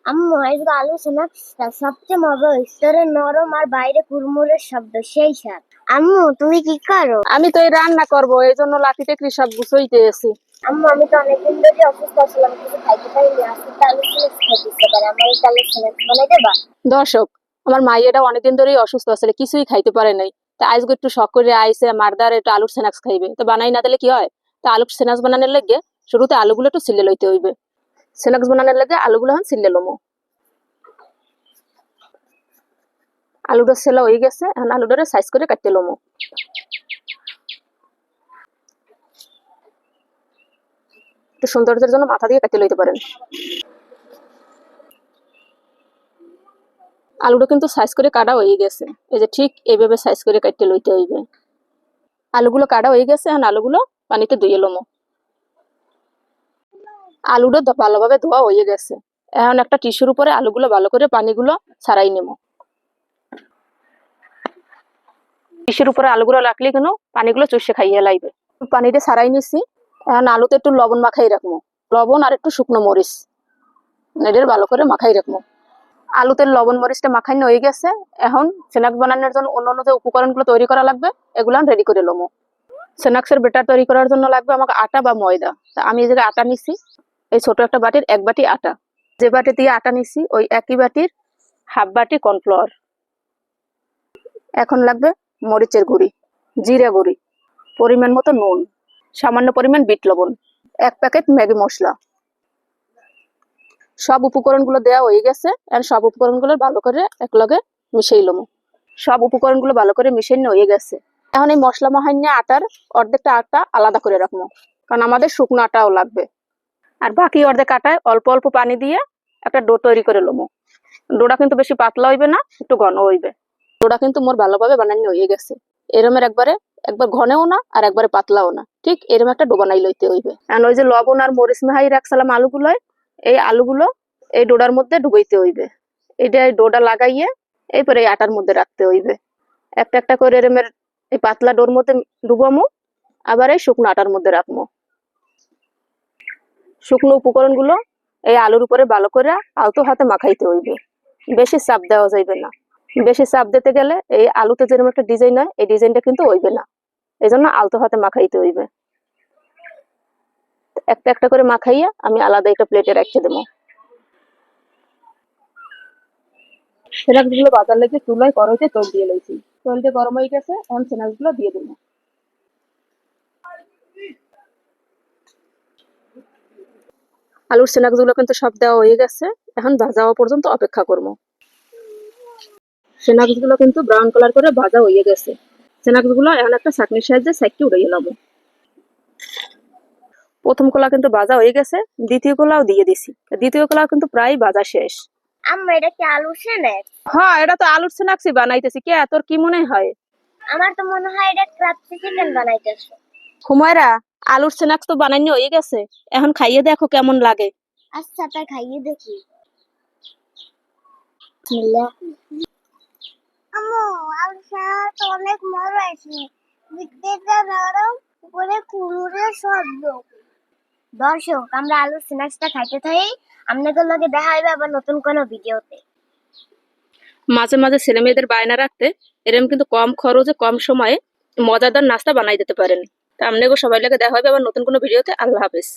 আম্মু আজকে আলু স্ন্যাক্সটা সবচেয়ে মজা হয়েছে, ভিতরে নরম আর বাইরে কুড়মুড়ের শব্দ, সেই স্বাদ। আম্মু তুমি কি করো? আমি তো এই রান্না করবো, এই জন্য লাঠিতে কৃষক গুছাইতে এসি। আম্মু আমি তো অনেকদিন ধরে অসুস্থ ছিলাম, কিছু খাইতে পারিনি, আজকে তো আলু স্ন্যাক্স খাইতে ইচ্ছে করে। আমার এই আলু স্ন্যাক্স বানাই দেবা? দর্শক, আমার মাইয়াটা অনেকদিন ধরেই অসুস্থ আছে, কিছুই খাইতে পারে নাই। তা আজকে একটু শখ করে আইসে মারদার একটু আলুর স্ন্যাক্স খাইবে, তো বানাই না দিলে কি হয়? তা আলুর স্ন্যাক্স বানানোর লেগে শুরুতে আলুগুলো একটু ছিলে লইতে হইবে। স্ন্যাক্স বানানোর লেগে আলুগুলো এখন ছিলে লমো। আলুটা সেলা হয়ে গেছে, এখন আলুটারে সাইজ করে কাটতে লমো। একটু সৌন্দর্যের জন্য মাথা দিয়ে কাটতে লইতে পারেন। আলুটা কিন্তু সাইজ করে কাটা হয়ে গেছে, এই যে ঠিক এইভাবে সাইজ করে কাটতে লইতে হইবে। আলুগুলো কাটা হয়ে গেছে, এখন আলুগুলো পানিতে ধুয়ে লমো। আলুটা ভালোভাবে ধোয়া হয়ে গেছে, এখন একটা টিস্যুর উপরে আলুগুলো ভালো করে পানিগুলো ছাড়াই নেব। টিস্যুর উপরে আলুগুলো রাখলে কেন পানিগুলো চুষে খাইয়ে লাইবে। পানিটা ছাড়াই নিচ্ছি, এখন আলুতে একটু লবণ মাখাই রাখবো। লবণ আর একটু শুকনো মরিচ এদের ভালো করে মাখাই রাখবো। আলুতে লবণ মরিচটা মাখানো হয়ে গেছে, এখন স্ন্যাক্স বানানোর জন্য অন্য যে উপকরণগুলো তৈরি করা লাগবে এগুলো রেডি করে লমো। স্ন্যাক্সের বেটার তৈরি করার জন্য লাগবে আমাকে আটা বা ময়দা। তা আমি এই জায়গায় আটা নিচ্ছি, এই ছোট একটা বাটির 1 বাটি আটা। যে বাটি দিয়ে আটা নিচ্ছি ওই একই বাটির হাফ বাটি কর্নফ্লাওয়ার। এখন লাগবে মরিচের গুঁড়ি, জিরা গুঁড়ি, পরিমাণ মতো নুন, সামান্য পরিমাণ বিট লবণ, 1 প্যাকেট ম্যাগি মশলা। সব উপকরণগুলো দেওয়া হয়ে গেছে, আর সব উপকরণগুলো ভালো করে একলগে মিশিয়ে লমো। সব উপকরণগুলো ভালো করে মিশিয়ে হয়ে গেছে, এখন এই মশলা মাহান্য আটার অর্ধেকটা আটা আলাদা করে রাখবো, কারণ আমাদের শুকনো আটাও লাগবে। আর বাকি অর্ধেক আটায় অল্প অল্প পানি দিয়ে একটা ডো তৈরি করে লমো। ডোটা কিন্তু বেশি পাতলা হইবে না, একটু ঘন হইবে। ডোটা কিন্তু মোর ভালোভাবে বানানো হয়ে গেছে, এরমের একবার ঘনেও না আর একবারে পাতলাও না, ঠিক এরম একটা ডো বানাই লইতে হইবে। আর ওই যে লবণ আর মরিচ মেহাই রাখছিলাম আলুগুলোয়, এই আলুগুলো এই ডোডার মধ্যে ডুবাইতে হইবে। এইটা ডোটা লাগাইয়ে এরপরে এই আটার মধ্যে রাখতে হইবে। একটা একটা করে এরমের এই পাতলা ডোর মধ্যে ডুবামো, আবার এই শুকনো আটার মধ্যে রাখবো। শুকনো উপকরণগুলো এই আলুর উপরে ভালো করে আলতো হাতে মাখাইতে হইবে, বেশি চাপ দেওয়া যাইবে না। বেশি চাপ দিতে গেলে এই আলুতে যেরকম একটা ডিজাইন হয় এই ডিজাইনটা কিন্তু হইবে না, এই জন্য আলতো হাতে মাখাইতে হইবে। একটা একটা করে মাখাইয়া আমি আলাদা একটা প্লেটে রেখে দেবো। স্ন্যাক্স গুলো বাজার লেগে চুলায় কড়াইতে তেল দিয়ে লইছি, তেলটা গরম হয়ে গেছে, এখন স্ন্যাক্স গুলো দিয়ে দেবো। আলুর স্ন্যাক্স গুলো কিন্তু সব দেওয়া হয়ে গেছে, এখন ভাজা হওয়া পর্যন্ত অপেক্ষা করবো। স্ন্যাক্স গুলো কিন্তু ব্রাউন কালার করে ভাজা হয়ে গেছে, স্ন্যাক্স গুলো এখন একটা চাটনির সাহায্যে সাইডকে উড়িয়ে নেবো। প্রথম কলা কিন্তু ভাজা হয়ে গেছে, দ্বিতীয় কলাও দিয়ে দিছি, দ্বিতীয় কলা কিন্তু প্রায় ভাজা শেষ। আম্মু এটা কি আলু স্ন্যাক্স? হ্যাঁ, এটা তো আলুর স্ন্যাক্সই বানাইতেছি। কে তোর কি মনে হয়? আমার তো মনে হয় এটা ক্রাফটি চিকেন বানাইতেছো। হুমায়রা, আলুর স্ন্যাক্স তো বানানো হয়ে গেছে, এখন খাইয়ে দেখো কেমন লাগে। আচ্ছা তাই খাইয়ে দেখি। বিসমিল্লাহ। আম্মু আলু স্ন্যাক্স তো অনেক মজা হয়েছে, ভিতরটা নরম, উপরে কুড়মুড়ের শব্দ। দর্শক আমরা আলু স্ন্যাক্সটা খাইতে থাকি, আপনাদের লগে দেখা হবে আবার নতুন কোনো ভিডিওতে। মাঝে মাঝে ছেলে মেয়েদের বায়না রাখতে এরকম কিন্তু কম খরচে কম সময়ে মজাদার নাস্তা বানাই দিতে পারেন। তা আপনাকে সবাই লাগে দেখা হবে আবার নতুন কোনো ভিডিওতে। আল্লাহ হাফেজ।